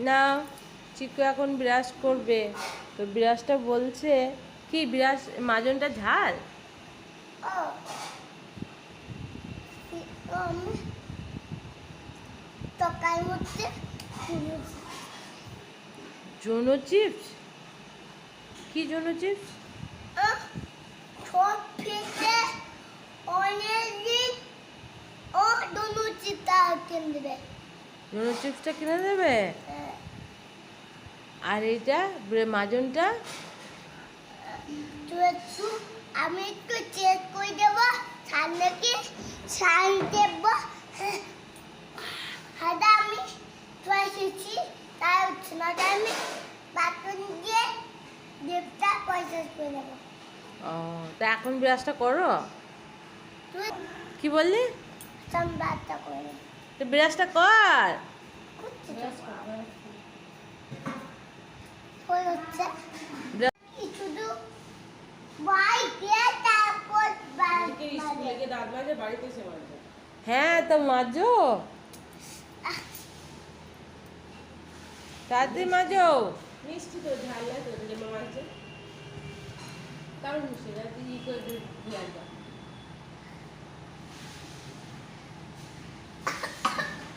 না, চিকু এখন ব্রাশ করবে, তো ব্রাশটা বলছে কি ব্রাশ মাজনটা ঝাল। Jono chips? কি জোনো চিপস? জোনো চিপসটা কিনে দেবে? আর এইটা মাজনটা আমি একটু চেক করে দেবো, সামনে কি সাইন দেবো। হাদা আমি এসেছি, তাই হচ্ছে না, তাই আমি বাথরুম গিয়ে দেবটা পয়সা করে দেবো। ও, তা এখন ব্রাশটা করো। তুই কি বললি? সম্বাদটা করে তো ব্রাশটা কর। হচ্ছে শুধু ভাই দিয়ে তারপর হ্যাঁ, তো মাজো, তাড়াতাড়ি মাজো। মিষ্টি তো ঝাল লাগে, তো মামা আছে কারণ মিষ্টি না, তুই ই করে দিয়ে আসবা।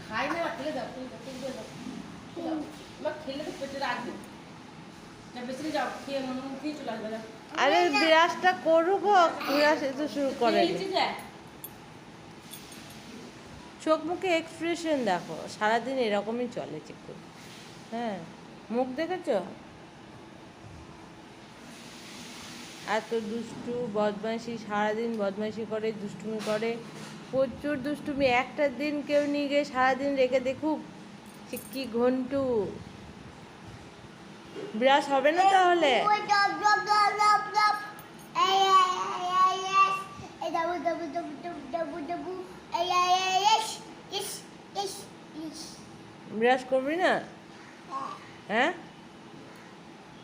খাই না, খেলে দাও, খেলে দাও, মা খেলে তো পেটে রাখবে না, বেশি যাও, খেয়ে মনে মুখেই চলে আসবে। আরে ব্রাশটা করুক, ব্রাশ তো শুরু করে। চোখ মুখে এক্সপ্রেশন দেখো, সারাদিন এরকমই চলে চিকু। হ্যাঁ, মুখ দেখেছো? এত দুষ্টু বদমাইশি, সারাদিন বদমাইশি করে, দুষ্টুমি করে, প্রচুর দুষ্টুমি। একটা দিন কেউ নিয়ে গিয়ে সারাদিন রেখে দেখুক কি ঘন্টু। ব্রাশ হবে না তাহলে? ব্রাশ করবি না? হ্যাঁ,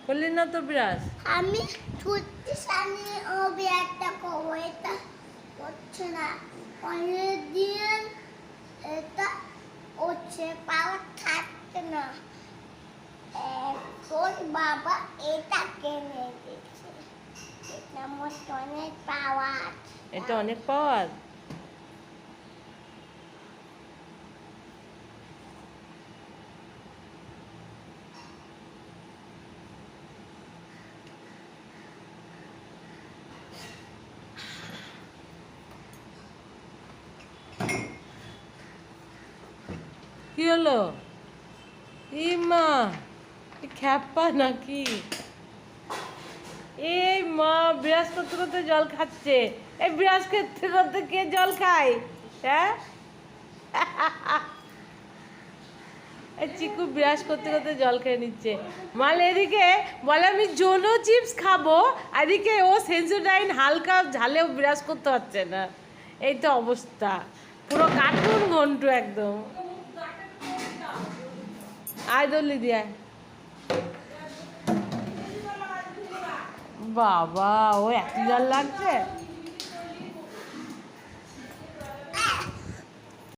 করলি না তো ব্রাশ? আমি ছুটছি সামনে, ও একটা করবো, এটা হচ্ছে না অনেক দিন, এটা হচ্ছে পাওয়া থাকছে না, এখন বাবা এটা কিনে দিচ্ছে, এটা আমার অনেক পাওয়ার। এটা অনেক পাওয়ার। কি হলো? মা খ্যাপা নাকি? এই মা ব্রাশ করতে করতে জল খাচ্ছে। এই ব্রাশ করতে করতে কে জল খায়? হ্যাঁ, এই চিকু ব্রাশ করতে করতে জল খেয়ে নিচ্ছে। মাল এদিকে বলে আমি জোনো চিপস খাবো, এদিকে ও সেন্সোডাইন হালকা ঝালেও ব্রাশ করতে পারছে না। এই তো অবস্থা, পুরো কার্টুন ঘন্টু একদম। আয় দলি দিয়ে। বাবা, ও এত জল লাগছে।